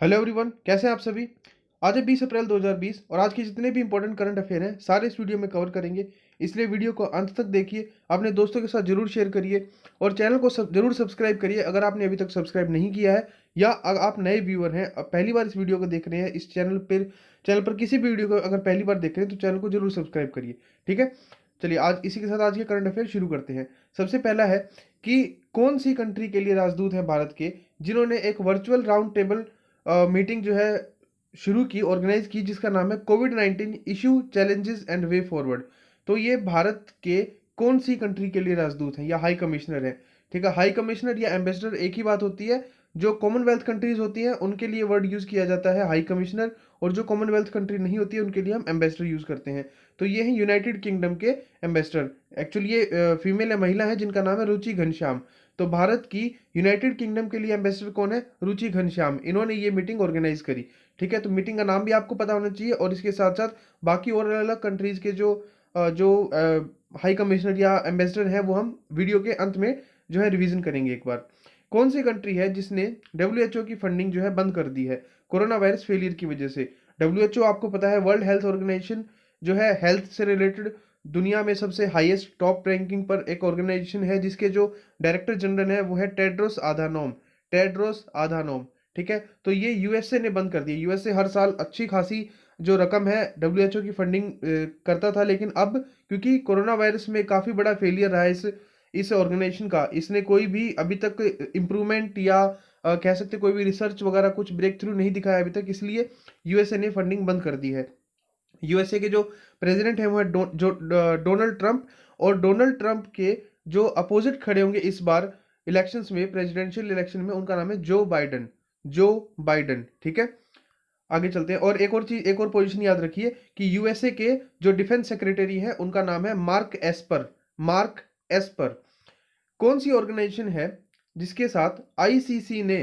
Hello everyone, कैसे हैं आप सभी। आज है 20 अप्रैल 2020 और आज के जितने भी इंपॉर्टेंट करंट अफेयर हैं सारे इस वीडियो में कवर करेंगे। इसलिए वीडियो को अंत तक देखिए, अपने दोस्तों के साथ जरूर शेयर करिए और चैनल को जरूर सब्सक्राइब करिए अगर आपने अभी तक सब्सक्राइब नहीं किया है, या अगर आप नए व्यूअर हैं, पहली बार इस वीडियो को देख रहे हैं, इस चैनल पर किसी भी वीडियो को अगर पहली बार देख रहे हैं तो चैनल को जरूर सब्सक्राइब करिए। ठीक है, चलिए आज इसी के साथ आज के करंट अफेयर शुरू करते हैं। सबसे पहला है कि कौन सी कंट्री के लिए राजदूत हैं भारत के, जिन्होंने एक वर्चुअल राउंड टेबल मीटिंग जो है शुरू की, ऑर्गेनाइज की, जिसका नाम है कोविड-19 issue challenges and way forward. तो ये भारत के कौन सी कंट्री के लिए राजदूत हैं या हाई कमिश्नर हैं। ठीक है, हाई कमिश्नर या एम्बेसडर एक ही बात होती है। जो कॉमनवेल्थ कंट्रीज होती हैं उनके लिए वर्ड यूज किया जाता है हाई कमिश्नर, और जो कॉमनवेल्थ कंट्री नहीं होती है उनके लिए हम एम्बेसडर यूज करते हैं। तो ये है यूनाइटेड किंगडम के एम्बेसडर। एक्चुअली ये फीमेल है, महिला है, जिनका नाम है रुचि घनश्याम। तो भारत की यूनाइटेड किंगडम के लिए एम्बेसडर कौन है? रुचि घनश्याम। इन्होंने ये मीटिंग ऑर्गेनाइज करी। ठीक है, तो मीटिंग का नाम भी आपको पता होना चाहिए, और इसके साथ साथ बाकी और अलग अलग कंट्रीज के जो हाई कमिश्नर या एम्बेसडर हैं वो हम वीडियो के अंत में जो है रिवीजन करेंगे एक बार। कौन सी कंट्री है जिसने WHO की फंडिंग जो है बंद कर दी है कोरोना वायरस फेलियर की वजह से? WHO आपको पता है वर्ल्ड हेल्थ ऑर्गेनाइजेशन जो है, हेल्थ से रिलेटेड दुनिया में सबसे हाईएस्ट टॉप रैंकिंग पर एक ऑर्गेनाइजेशन है, जिसके जो डायरेक्टर जनरल है वो है टेड्रोस आधानोम। ठीक है, तो ये यूएसए ने बंद कर दिया। यूएसए हर साल अच्छी खासी जो रकम है WHO की फंडिंग करता था, लेकिन अब क्योंकि कोरोना वायरस में काफ़ी बड़ा फेलियर रहा है इस ऑर्गेनाइजेशन का, इसने कोई भी अभी तक इम्प्रूवमेंट या कह सकते कोई भी रिसर्च वगैरह कुछ ब्रेक थ्रू नहीं दिखाया अभी तक, इसलिए यूएसए ने फंडिंग बंद कर दी है। यूएसए के जो प्रेसिडेंट है वो है डोनाल्ड ट्रंप, और डोनाल्ड ट्रंप के जो अपोजिट खड़े होंगे इस बार इलेक्शंस में, प्रेसिडेंशियल इलेक्शन में, उनका नाम है जो बाइडन। ठीक है, आगे चलते हैं। और एक और चीज, एक और पोजीशन याद रखिए कि यूएसए के जो डिफेंस सेक्रेटरी है उनका नाम है मार्क एस्पर। कौन सी ऑर्गेनाइजेशन है जिसके साथ आईसीसी ने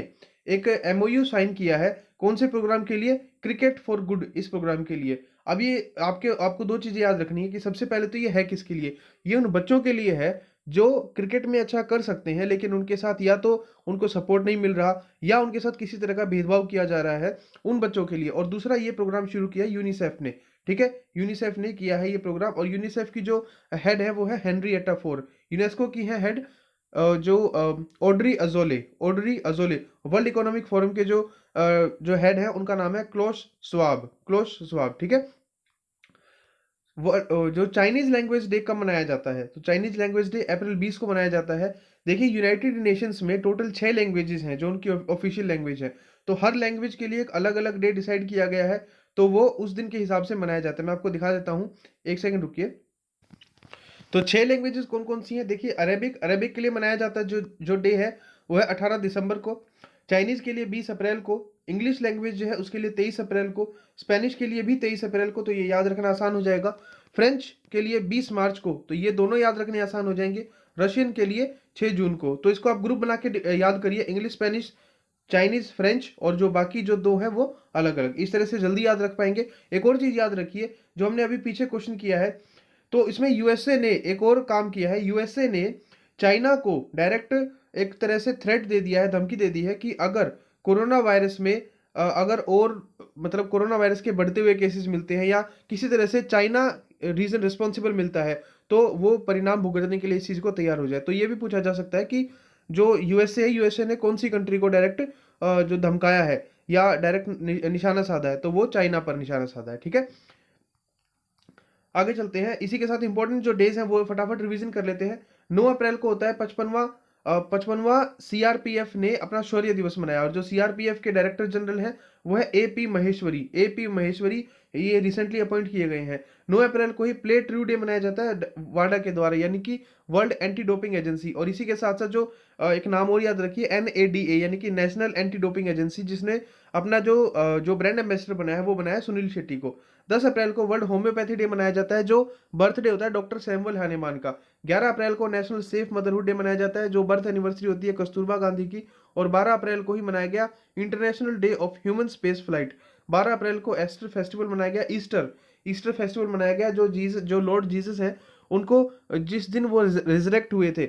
एक एमओयू साइन किया है? कौन से प्रोग्राम के लिए? क्रिकेट फॉर गुड, इस प्रोग्राम के लिए। अब ये आपको दो चीजें याद रखनी है कि सबसे पहले तो ये है किसके लिए? ये उन बच्चों के लिए है जो क्रिकेट में अच्छा कर सकते हैं, लेकिन उनके साथ या तो उनको सपोर्ट नहीं मिल रहा, या उनके साथ किसी तरह का भेदभाव किया जा रहा है, उन बच्चों के लिए। और दूसरा, ये प्रोग्राम शुरू किया यूनिसेफ ने। ठीक है, यूनिसेफ ने किया है ये प्रोग्राम, और यूनिसेफ की जो हेड है वो है हेनरिएटा फोर। यूनेस्को की है हेड जो Audrey Azoulay. World economic forum के जो हेड है उनका नाम है क्लोस स्वाब। ठीक है, जो चाइनीज लैंग्वेज डे कब मनाया जाता है? तो चाइनीज लैंग्वेज डे अप्रैल 20 को मनाया जाता है। देखिए, यूनाइटेड नेशंस में टोटल 6 लैंग्वेजेस हैं जो उनकी ऑफिशियल लैंग्वेज है। तो हर लैंग्वेज के लिए एक अलग अलग डे डिसाइड किया गया है, तो वो उस दिन के हिसाब से मनाया जाता है। मैं आपको दिखा देता हूँ, एक सेकंड रुकिए। तो 6 लैंग्वेजेस कौन कौन सी हैं? देखिए, अरेबिक के लिए मनाया जाता है जो जो डे है वो है 18 दिसंबर को। चाइनीज के लिए 20 अप्रैल को। इंग्लिश लैंग्वेज जो है उसके लिए 23 अप्रैल को। स्पेनिश के लिए भी 23 अप्रैल को, तो ये याद रखना आसान हो जाएगा। फ्रेंच के लिए 20 मार्च को, तो ये दोनों याद रखने आसान हो जाएंगे। रशियन के लिए 6 जून को। तो इसको आप ग्रुप बना के याद करिए, इंग्लिश, स्पेनिश, चाइनीज, फ्रेंच, और जो बाकी जो दो है वो अलग अलग। इस तरह से जल्दी याद रख पाएंगे। एक और चीज याद रखिए, जो हमने अभी पीछे क्वेश्चन किया है, तो इसमें यूएसए ने एक और काम किया है। यूएसए ने चाइना को डायरेक्ट एक तरह से थ्रेट दे दिया है, धमकी दे दी है कि अगर कोरोना वायरस में अगर और मतलब कोरोना वायरस के बढ़ते हुए केसेस मिलते हैं, या किसी तरह से चाइना रीजन रिस्पॉन्सिबल मिलता है, तो वो परिणाम भुगतने के लिए इस चीज को तैयार हो जाए। तो ये भी पूछा जा सकता है कि जो यूएसए ने कौन सी कंट्री को डायरेक्ट जो धमकाया है या डायरेक्ट निशाना साधा है, तो वो चाइना पर निशाना साधा है। ठीक है, आगे चलते हैं। इसी के साथ इंपॉर्टेंट जो डेज हैं वो फटाफट रिवीजन कर लेते हैं। 9 अप्रैल को होता है 55वां सीआरपीएफ ने अपना शौर्य दिवस मनाया, और जो सीआरपीएफ के डायरेक्टर जनरल हैं वो है एपी महेश्वरी। ये रिसेंटली अपॉइंट किए गए हैं। 9 अप्रैल को ही प्ले ट्रू डे मनाया जाता है वाडा के द्वारा, यानी कि वर्ल्ड एंटी डोपिंग एजेंसी। और इसी के साथ साथ जो एक नाम और याद रखिए, NADA, यानी कि नेशनल एंटी डोपिंग एजेंसी, जिसने अपना जो ब्रांड एम्बेसडर बनाया है वो बनाया है सुनील शेट्टी को। 10 अप्रैल को वर्ल्ड होम्योपैथी डे मनाया जाता है, जो बर्थडे होता है डॉक्टर सैमुअल हनीमान का। 11 अप्रैल को नेशनल सेफ मदरहुड डे मनाया जाता है, जो बर्थ एनिवर्सरी होती है कस्तूरबा गांधी की। और 12 अप्रैल को ही मनाया गया international day of human space flight. 12 अप्रैल को एस्टर फेस्टिवल मनाया गया। ईस्टर फेस्टिवल मनाया गया, जो लॉर्ड जीसस हैं उनको जिस दिन वो रिजरेक्ट हुए थे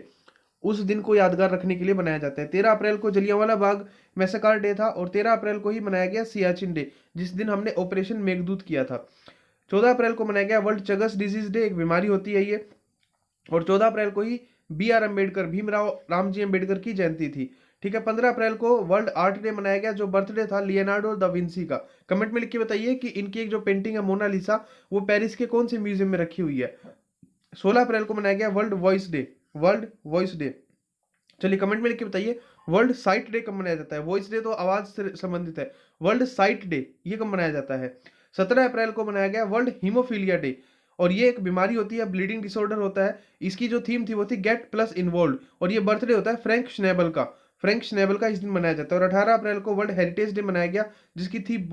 उस दिन को यादगार रखने के लिए बनाया जाता है। 13 अप्रैल को जलियांवाला बाग मैसेकर डे था और 13 अप्रैल को ही मनाया गया सियाचिन डे, जिस दिन हमने ऑपरेशन मेघदूत किया था। 14 अप्रैल को मनाया गया वर्ल्ड चगस डिजीज डे, एक बीमारी होती है ये। और 14 अप्रैल को ही B.R. अम्बेडकर, भीमराव रामजी अम्बेडकर की जयंती थी। ठीक है। 15 अप्रैल को वर्ल्ड आर्ट डे मनाया गया, जो बर्थडे था लियोनार्डो दा विंसी का। कमेंट में लिख के बताइए कि इनकी एक जो पेंटिंग है मोनालिसा, वो पेरिस के कौन से म्यूजियम में रखी हुई है। 16 अप्रैल को मनाया गया world voice day, world voice day. चलिए कमेंट में लिख के बताइए वर्ल्ड साइट डे कब मनाया जाता है। वॉइस डे तो आवाज से संबंधित है, वर्ल्ड साइट डे ये कब मनाया जाता है। 17 अप्रैल को मनाया गया वर्ल्ड हीमोफीलिया डे, और ये एक बीमारी होती है, ब्लीडिंग डिसऑर्डर होता है। इसकी जो थीम थी वो थी गेट प्लस इन्वॉल्व, और ये बर्थडे होता है फ्रैंक श्नेबल का। फ्रैंक श्नेबल का इस दिन मनाया जाता है। और 18 अप्रैल को वर्ल्ड हेरिटेज डे मनाया गया, जिसकी थीम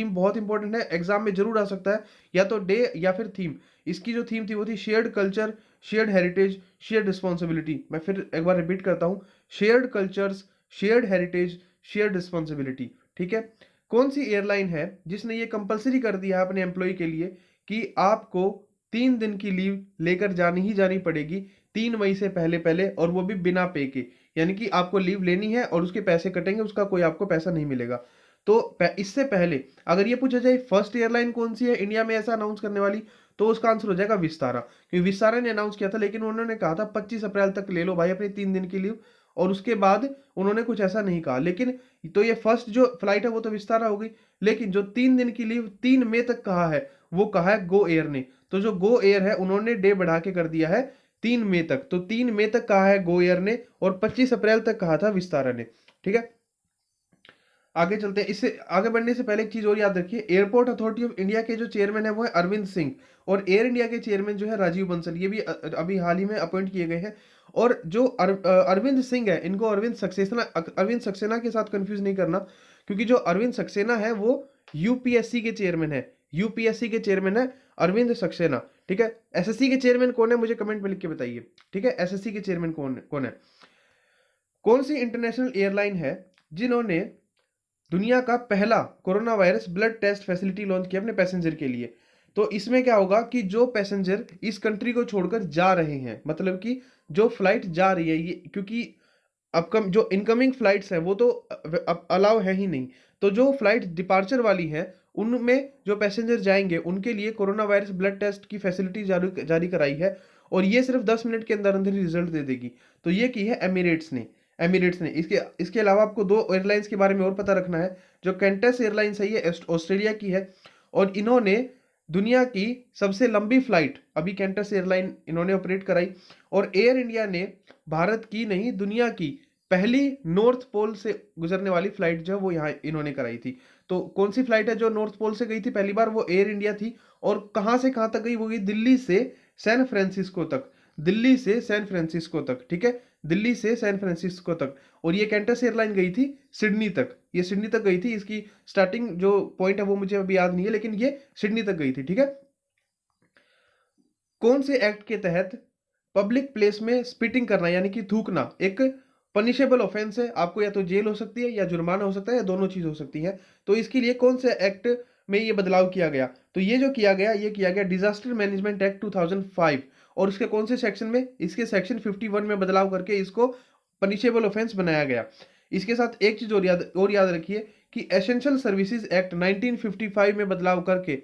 बहुत इंपॉर्टेंट है, एग्जाम में जरूर आ सकता है, या तो डे या फिर थीम। इसकी जो थीम थी वो थी shared culture, shared heritage, shared responsibility. मैं फिर एक बार रिपीट करता हूँ, shared cultures, shared heritage, shared responsibility. ठीक है। कौन सी एयरलाइन है जिसने ये कंपलसरी कर दिया है अपने एम्प्लॉय के लिए कि आपको 3 दिन की लीव लेकर जानी ही जानी पड़ेगी 3 मई से पहले पहले, और वो भी बिना पे के। यानी कि आपको लीव लेनी है और उसके पैसे कटेंगे, उसका कोई आपको पैसा नहीं मिलेगा। तो इससे पहले अगर ये पूछा जाए फर्स्ट एयरलाइन कौन सी है इंडिया में ऐसा अनाउंस करने वाली, तो उसका आंसर हो जाएगा विस्तारा। क्योंकि विस्तारा ने अनाउंस किया था, लेकिन उन्होंने कहा था 25 अप्रैल तक ले लो भाई अपनी 3 दिन की लीव, और उसके बाद उन्होंने कुछ ऐसा नहीं कहा। लेकिन तो ये फर्स्ट जो फ्लाइट है वो तो विस्तारा हो गई, लेकिन जो 3 दिन की लीव 3 मई तक कहा है वो कहा है गो एयर ने। तो जो गो एयर है उन्होंने डे बढ़ा के कर दिया है 3 मई तक। तो 3 मई तक कहा है गो एयर ने, और 25 अप्रैल तक कहा था विस्तारा ने। ठीक है। आगे चलते हैं। इससे आगे बढ़ने से पहले एक चीज और याद रखिए, एयरपोर्ट अथॉरिटी ऑफ इंडिया के जो चेयरमैन है वो है अरविंद सिंह, और एयर इंडिया के चेयरमैन जो है राजीव बंसल, ये भी अभी हाल ही में अपॉइंट किए गए हैं। और जो अरविंद सिंह है, इनको अरविंद सक्सेना के साथ कंफ्यूज नहीं करना, क्योंकि जो अरविंद सक्सेना है वो यूपीएससी के चेयरमैन है, यूपीएससी के चेयरमैन है अरविंद सक्सेना। ठीक है। एसएससी के चेयरमैन कौन है मुझे कमेंट में लिख के बताइए। ठीक है। एसएससी के चेयरमैन कौन है। कौन सी इंटरनेशनल एयरलाइन है जिन्होंने दुनिया का पहला corona virus blood test facility launch किया अपने पैसेंजर के लिए। तो इसमें क्या होगा कि जो पैसेंजर इस कंट्री को छोड़कर जा रहे हैं, मतलब कि जो फ्लाइट जा रही है, ये क्योंकि जो इनकमिंग फ्लाइट्स हैं वो तो अब अलाउ है ही नहीं, तो जो फ्लाइट डिपार्चर वाली हैं उनमें जो पैसेंजर जाएंगे उनके लिए कोरोना वायरस ब्लड टेस्ट की फैसिलिटी जारी कराई है, और ये सिर्फ 10 मिनट के अंदर अंदर ही रिजल्ट दे देगी। तो ये की है एमिरेट्स ने। इसके अलावा आपको 2 एयरलाइंस के बारे में और पता रखना है। जो कैंटस एयरलाइंस है ये ऑस्ट्रेलिया की है, और इन्होंने दुनिया की सबसे लंबी फ्लाइट अभी कैंटस एयरलाइन इन्होंने ऑपरेट कराई। और एयर इंडिया ने भारत की नहीं दुनिया की पहली नॉर्थ पोल से गुजरने वाली फ्लाइट जो है वो यहाँ इन्होंने कराई थी। तो कौन सी फ्लाइट है जो नॉर्थ पोल से गई थी पहली बार, वो एयर इंडिया थी। और कहाँ से कहाँ तक गई, वो गई दिल्ली से सैन फ्रांसिस्को तक, दिल्ली से सैन फ्रांसिस्को तक। ठीक है। दिल्ली से सैन फ्रांसिस्को तक। और ये कैंटस एयरलाइन गई थी सिडनी तक, ये सिडनी तक गई थी। इसकी स्टार्टिंग जो पॉइंट है वो मुझे अभी याद नहीं है, लेकिन ये सिडनी तक गई थी। ठीक है। कौन से एक्ट के तहत पब्लिक प्लेस में स्पिटिंग करना यानी कि थूकना एक पनिशेबल ऑफेंस है, आपको या तो जेल हो सकती है या जुर्माना हो सकता है या दोनों चीज हो सकती है। तो इसके लिए कौन से एक्ट में ये बदलाव किया गया, तो ये जो किया गया डिजास्टर मैनेजमेंट एक्ट 2005, और उसके कौन से सेक्शन में, इसके सेक्शन 51 में बदलाव करके इसको पनिशेबल ऑफेंस बनाया गया। इसके साथ एक चीज और याद रखिए कि एसेंशियल सर्विसेज एक्ट 1955 में बदलाव करके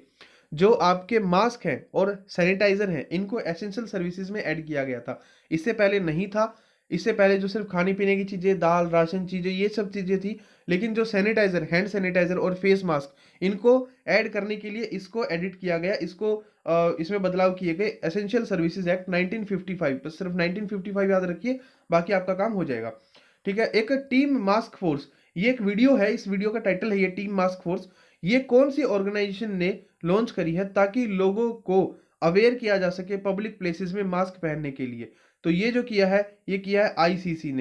जो आपके मास्क हैं और सैनिटाइजर हैं इनको एसेंशियल सर्विसेज में ऐड किया गया था। इससे पहले नहीं था, इससे पहले जो सिर्फ खाने पीने की चीजें, दाल राशन चीजें, ये सब चीजें थी। लेकिन जो सैनिटाइजर, हैंड सैनिटाइजर और फेस मास्क, इनको ऐड करने के लिए इसको एडिट किया गया, इसमें बदलाव किए गए एसेंशियल सर्विसेज एक्ट 1955। बस सिर्फ 1955 याद रखिए, बाकी आपका काम हो जाएगा। ठीक है। एक टीम मास्क फोर्स, ये एक वीडियो है, इस वीडियो का टाइटल है ये टीम मास्क फोर्स। ये कौन सी ऑर्गेनाइजेशन ने लॉन्च करी है ताकि लोगों को अवेयर किया जा सके पब्लिक प्लेसेस में मास्क पहनने के लिए। तो ये जो किया है, ये किया है आईसीसी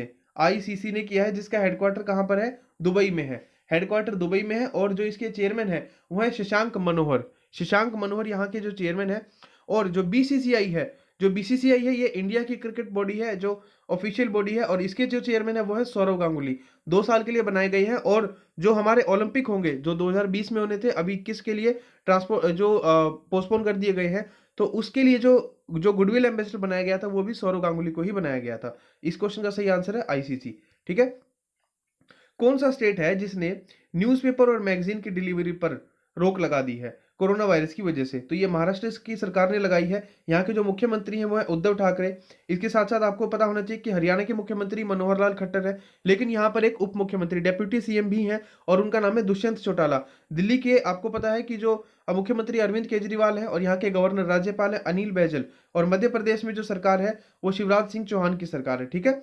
ने किया है, जिसका हेडक्वार्टर कहां पर है, दुबई में है। हेडक्वार्टर दुबई में है, और जो इसके चेयरमैन है वो है शशांक मनोहर यहाँ के जो चेयरमैन है। और जो बीसीसीआई है ये इंडिया की क्रिकेट बॉडी है, जो ऑफिशियल बॉडी है, और इसके जो चेयरमैन है वो है सौरव गांगुली। 2 साल के लिए बनाए गए हैं। और जो हमारे ओलंपिक होंगे जो 2020 में होने थे, अभी 21 के लिए पोस्टपोन कर दिए गए हैं, तो उसके लिए जो जो गुडविल एम्बेसडर बनाया गया था वो भी सौरव गांगुली को ही बनाया गया था। इस क्वेश्चन का सही आंसर है आईसीसी। ठीक है। कौन सा स्टेट है जिसने न्यूज़पेपर और मैगजीन की डिलीवरी पर रोक लगा दी है कोरोना वायरस की वजह से? तो ये महाराष्ट्र की सरकार ने लगाई है। यहाँ के जो मुख्यमंत्री हैं वो है उद्धव ठाकरे। इसके साथ साथ आपको पता होना चाहिए कि हरियाणा के मुख्यमंत्री मनोहर लाल खट्टर है, लेकिन यहाँ पर एक उप मुख्यमंत्री डेप्यूटी सीएम भी हैं और उनका नाम है दुष्यंत चौटाला। दिल्ली के आपको पता है कि जो मुख्यमंत्री अरविंद केजरीवाल है और यहाँ के गवर्नर राज्यपाल है अनिल बैजल, और मध्य प्रदेश में जो सरकार है वो शिवराज सिंह चौहान की सरकार है। ठीक है।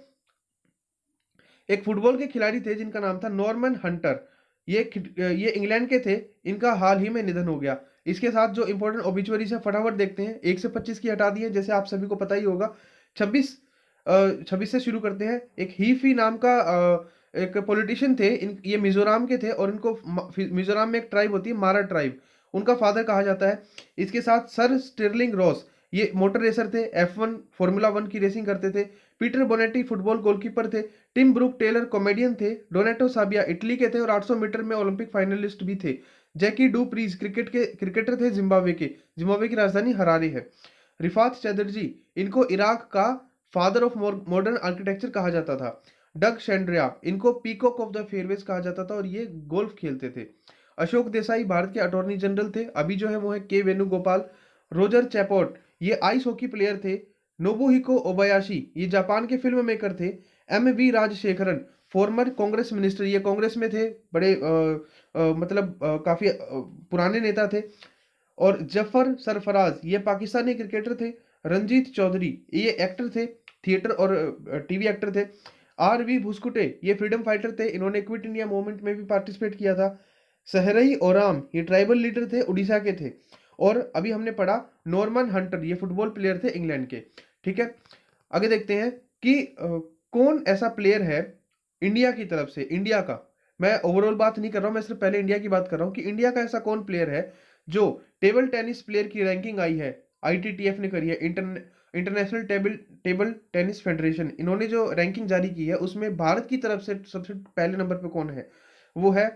एक फुटबॉल के खिलाड़ी थे जिनका नाम था नॉर्मन हंटर। ये इंग्लैंड के थे। इनका हाल ही में निधन हो गया। इसके साथ जो इंपॉर्टेंट ओबिचुअरीज है फटाफट देखते हैं। 1 से 25 की हटा दी है, जैसे आप सभी को पता ही होगा। 26 से शुरू करते हैं। एक हीफी नाम का एक पॉलिटिशियन थे। ये मिजोरम के थे और इनको मिजोरम में एक ट्राइब होती है मारा ट्राइब, उनका फादर कहा जाता है। इसके साथ सर स्टिरलिंग रॉस, ये मोटर रेसर थे, F1 फॉर्मूला 1 की रेसिंग करते थे। पीटर बोनेटी फुटबॉल गोलकीपर थे। टिम ब्रूक टेलर कॉमेडियन थे। डोनेटो साबिया इटली के थे और 800 मीटर में ओलंपिक फाइनलिस्ट भी थे। जैकी डू प्रीज क्रिकेटर थे जिम्बाब्वे की राजधानी हरारे है। रिफात चैटर्जी, इनको इराक का फादर ऑफ मॉडर्न आर्किटेक्चर कहा जाता था। डग शेंड्रिया, इनको पीकॉक ऑफ द फेयरवेज कहा जाता था और ये गोल्फ खेलते थे। अशोक देसाई भारत के अटॉर्नी जनरल थे, अभी जो है वो है के वेणुगोपाल। रोजर चैपोर्ट, ये आइस हॉकी प्लेयर थे। नोबुहिको ओबायाशी, ये जापान के फिल्म मेकर थे। M V Rajasekharan, former Congress minister, ये कांग्रेस में थे, बड़े मतलब काफी पुराने नेता थे। और जफर सरफराज, ये पाकिस्तानी क्रिकेटर थे। रंजीत चौधरी, ये एक्टर थे, थिएटर और टीवी एक्टर थे। आर वी भुस्कुटे, ये फ्रीडम फाइटर थे, इन्होंने क्विट इंडिया मूवमेंट में भी पार्टिसिपेट किया था। सहरई ओराम, ये ट्राइबल लीडर थे, उड़ीसा के थे। और अभी हमने पढ़ा नॉर्मन हंटर, ये फुटबॉल प्लेयर थे इंग्लैंड के। ठीक है। आगे देखते हैं कि कौन ऐसा प्लेयर है इंडिया की तरफ से, इंडिया का, मैं ओवरऑल बात नहीं कर रहा हूं, मैं सिर्फ पहले इंडिया की बात कर रहा हूं कि इंडिया का ऐसा कौन प्लेयर है जो टेबल टेनिस प्लेयर की रैंकिंग आई है, आईटीटीएफ ने करी है, इंटरनेशनल टेबल टेनिस फेडरेशन, इन्होंने जो रैंकिंग जारी की है उसमें भारत की तरफ से सबसे पहले नंबर पे कौन है? वो है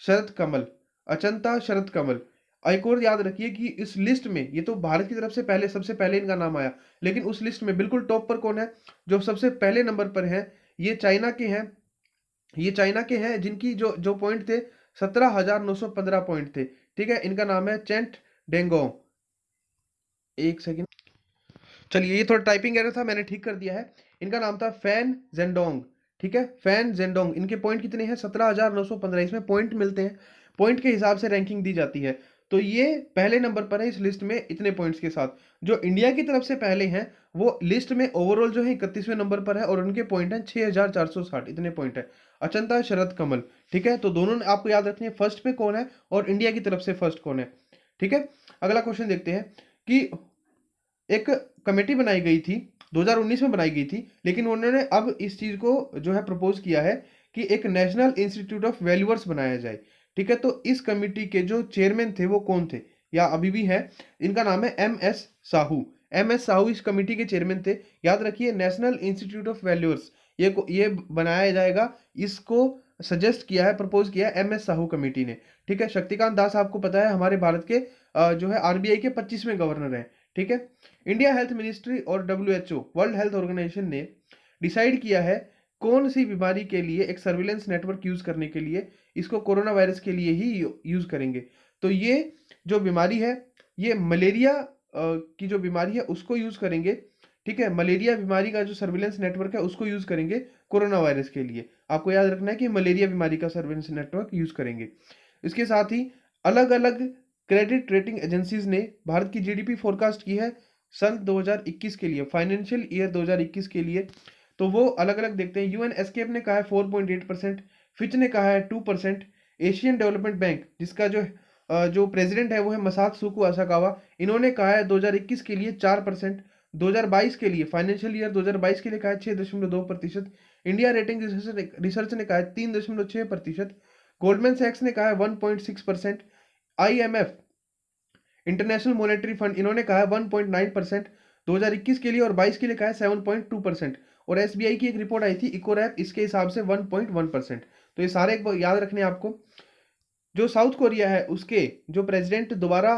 शरद कमल, अचंता शरद कमल। एक और याद रखिए कि इस लिस्ट में, ये तो भारत की तरफ से पहले सबसे पहले इनका नाम आया, लेकिन उस लिस्ट में बिल्कुल टॉप पर कौन है जो सबसे पहले नंबर पर है? ये चाइना के हैं। ये चाइना के हैं जिनकी जो जो पॉइंट थे 17,915 पॉइंट थे। ठीक है। इनका नाम है चेंट डेंगोंग। एक सेकेंड, चलिए ये थोड़ा टाइपिंग एरर था, मैंने ठीक कर दिया है। इनका नाम था फैन जेंडोंग। ठीक है, फैन जेंडोंग। इनके पॉइंट कितने हैं? 17,915। इसमें पॉइंट मिलते हैं, पॉइंट के हिसाब से रैंकिंग दी जाती है। तो ये पहले नंबर पर है इस लिस्ट में इतने पॉइंट्स के साथ। जो इंडिया की तरफ से पहले हैं वो लिस्ट में ओवरऑल जो है 31वें नंबर पर है और उनके पॉइंट हैं 6,460, इतने पॉइंट है। अचंता शरद कमल। ठीक है, तो दोनों आपको याद रखनी है, फर्स्ट पे कौन है और इंडिया की तरफ से फर्स्ट कौन है। ठीक है। अगला क्वेश्चन देखते हैं कि एक कमेटी बनाई गई थी, 2019 में बनाई गई थी, लेकिन उन्होंने अब इस चीज को जो है प्रपोज किया है कि एक नेशनल इंस्टीट्यूट ऑफ वैल्यूअर्स बनाया जाए। ठीक है, तो इस कमेटी के जो चेयरमैन थे वो कौन थे या अभी भी है? इनका नाम है MS साहू। MS साहू इस कमेटी के चेयरमैन थे। याद रखिए, नेशनल इंस्टीट्यूट ऑफ वैल्यूअर्स ये बनाया जाएगा। इसको सजेस्ट किया है, प्रपोज किया है MS साहू कमेटी ने। ठीक है। शक्तिकांत दास आपको पता है हमारे भारत के जो है RBI के 25वें गवर्नर हैं। ठीक है। इंडिया हेल्थ मिनिस्ट्री और WHO वर्ल्ड हेल्थ ऑर्गेनाइजेशन ने डिसाइड किया है कौन सी बीमारी के लिए एक सर्विलेंस नेटवर्क यूज करने के लिए इसको कोरोना वायरस के लिए ही यूज करेंगे। तो ये जो बीमारी है, ये मलेरिया की जो बीमारी है उसको यूज करेंगे। ठीक है, मलेरिया बीमारी का जो सर्विलेंस नेटवर्क है उसको यूज करेंगे कोरोना वायरस के लिए। आपको याद रखना है कि मलेरिया बीमारी का सर्विलेंस नेटवर्क यूज करेंगे। इसके साथ ही अलग अलग क्रेडिट रेटिंग एजेंसीज ने भारत की GDP फोरकास्ट की है सन 2021 के लिए, फाइनेंशियल ईयर 2021 के लिए। तो वो अलग अलग देखते हैं। UN एस्केप ने कहा है 4.8%, फिच ने कहा है 2%, एशियन डेवलपमेंट बैंक जिसका जो प्रेसिडेंट है वो है मसात्सुको असाकावा, इन्होंने कहा है 2021 के लिए 4%, 2022 के लिए फाइनेंशियल ईयर 2022 के लिए कहा है 6.2%, इंडिया रेटिंग रिसर्च ने कहा है 3.6%, गोल्डमैन सैक्स ने कहा है 1.6%, IMF इंटरनेशनल मॉनेटरी फंड इन्होंने कहा है 1.9% 2021 के लिए और 22 के लिए कहा है 7.2%, और SBI की एक रिपोर्ट आई थी इकोरैप, इसके हिसाब से 1.1%। तो ये सारे याद रखने आपको। जो साउथ कोरिया है उसके जो प्रेसिडेंट दोबारा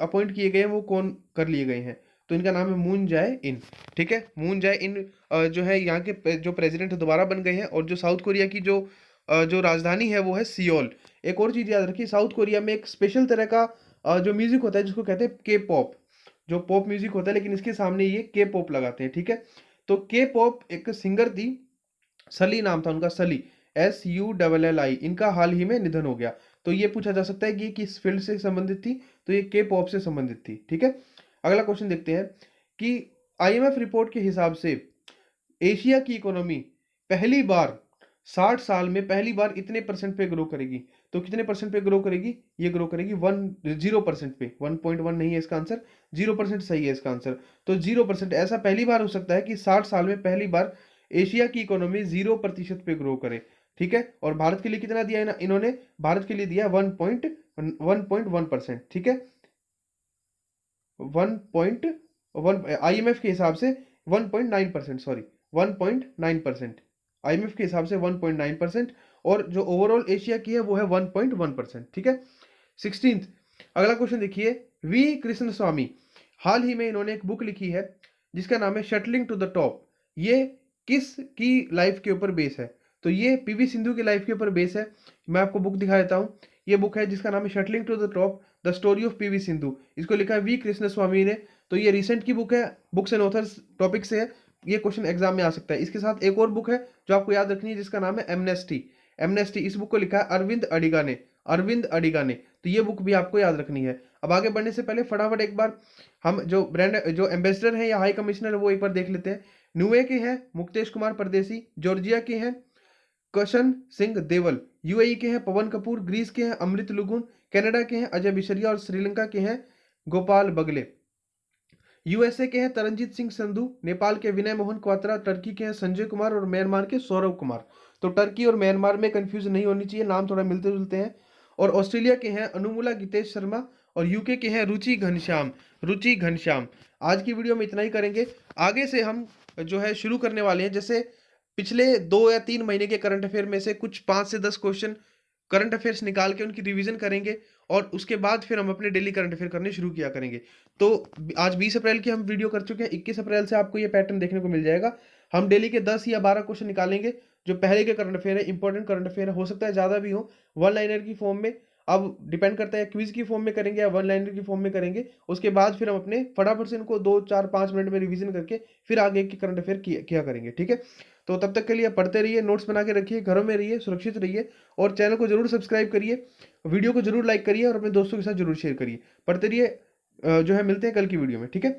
अपॉइंट किए गए हैं वो कौन कर लिए गए हैं? तो इनका नाम है मून जाए इन। ठीक है, मून जाए इन जो है यहाँ के जो प्रेसिडेंट दोबारा बन गए हैं। और जो साउथ कोरिया की जो राजधानी है वो है सियोल। एक और चीज़ याद रखिए, साउथ कोरिया में एक स्पेशल तरह का जो म्यूजिक होता है जिसको कहते हैं के पॉप, जो पॉप म्यूजिक होता है, लेकिन इसके सामने ये के पॉप लगाते हैं। ठीक है, तो के पॉप एक सिंगर थी, सली नाम था उनका, सली, SULLI। इनका हाल ही में निधन हो गया। तो ये पूछा जा सकता है कि ये किस फील्ड से संबंधित थी, तो ये के पॉप से संबंधित थी। ठीक है, अगला क्वेश्चन देखते हैं कि IMF रिपोर्ट के हिसाब से एशिया की इकोनॉमी पहली बार 60 साल में पहली बार इतने परसेंट पे ग्रो करेगी। तो कितने परसेंट पे ग्रो करेगी? ये ग्रो करेगी 0% पे। 1.1 नहीं है इसका आंसर, 0% सही है इसका आंसर। तो 0%, ऐसा पहली बार हो सकता है कि 60 साल में पहली बार एशिया की इकोनॉमी 0% पे ग्रो करे। ठीक है, और भारत के लिए कितना दिया है ना इन्होंने? भारत के लिए दिया 1.1%। ठीक है, 1.1, IMF के हिसाब से 1.9%, सॉरी 1.9%, IMF के हिसाब से 1.9%। और जो ओवरऑल एशिया की है वो है 1.1%। ठीक है, 16th अगला क्वेश्चन देखिए, वी कृष्ण स्वामी, हाल ही में इन्होंने एक बुक लिखी है जिसका नाम है शटलिंग टू द टॉप। ये किस की लाइफ के ऊपर बेस है? तो ये PV सिंधु की लाइफ के ऊपर बेस है। मैं आपको बुक दिखा देता हूँ। ये बुक है जिसका नाम है shuttling to the top, the story of PV Sindhu. इसको लिखा है वी कृष्ण स्वामी ने। तो ये रिसेंट की बुक है, बुक्स एंड ऑथर्स टॉपिक से है। ये क्वेश्चन एग्जाम में आ सकता है। इसके साथ एक और बुक है जो आपको याद रखनी है जिसका नाम है एमनेस्टी। एमनेस्टी, इस बुक को लिखा है अरविंद अडिगा ने, अरविंद अडिगा ने। तो ये बुक भी आपको याद रखनी है। अब आगे बढ़ने से पहले फटाफट एक बार हम जो ब्रांड जो एम्बेसडर हैं या हाई कमिश्नर है वो एक बार देख लेते हैं। न्यूए के हैं मुक्तेश कुमार परदेसी, जॉर्जिया के हैं कशन सिंह देवल, UAE के हैं पवन कपूर, ग्रीस के हैं अमृत लुगुन, कनाडा के हैं अजय बिशरिया और श्रीलंका के हैं गोपाल बगले। USA के हैं तरनजीत सिंह संधू, नेपाल के विनय मोहन क्वात्रा, टर्की के हैं संजय कुमार और म्यांमार के सौरव कुमार। तो टर्की और म्यांमार में कंफ्यूज नहीं होनी चाहिए, नाम थोड़ा मिलते जुलते हैं। और ऑस्ट्रेलिया के हैं अनुमुला गीतेश शर्मा और UK के हैं रुचि घनश्याम, रुचि घनश्याम। आज की वीडियो में इतना ही करेंगे। आगे से हम जो है शुरू करने वाले हैं, जैसे पिछले 2 या 3 महीने के करंट अफेयर में से कुछ 5 से 10 क्वेश्चन करंट अफेयर्स निकाल के उनकी रिवीजन करेंगे और उसके बाद फिर हम अपने डेली करंट अफेयर करने शुरू किया करेंगे। तो आज 20 अप्रैल की हम वीडियो कर चुके हैं, 21 अप्रैल से आपको ये पैटर्न देखने को मिल जाएगा। हम डेली के 10 या 12 क्वेश्चन निकालेंगे जो पहले के करंट अफेयर है, इंपॉर्टेंट करंट अफेयर है, हो सकता है ज़्यादा भी हो, वन लाइनर की फॉर्म में। अब डिपेंड करता है क्विज की फॉर्म में करेंगे या वन लाइनर की फॉर्म में करेंगे। उसके बाद फिर हम अपने फटाफट से इनको 2 4 5 मिनट में रिवीजन करके फिर आगे की करंट अफेयर किया करेंगे। ठीक है, तो तब तक के लिए पढ़ते रहिए, नोट्स बना के रखिए, घरों में रहिए, सुरक्षित रहिए और चैनल को जरूर सब्सक्राइब करिए, वीडियो को जरूर लाइक करिए और अपने दोस्तों के साथ जरूर शेयर करिए। पढ़ते रहिए। जो है मिलते हैं कल की वीडियो में। ठीक है।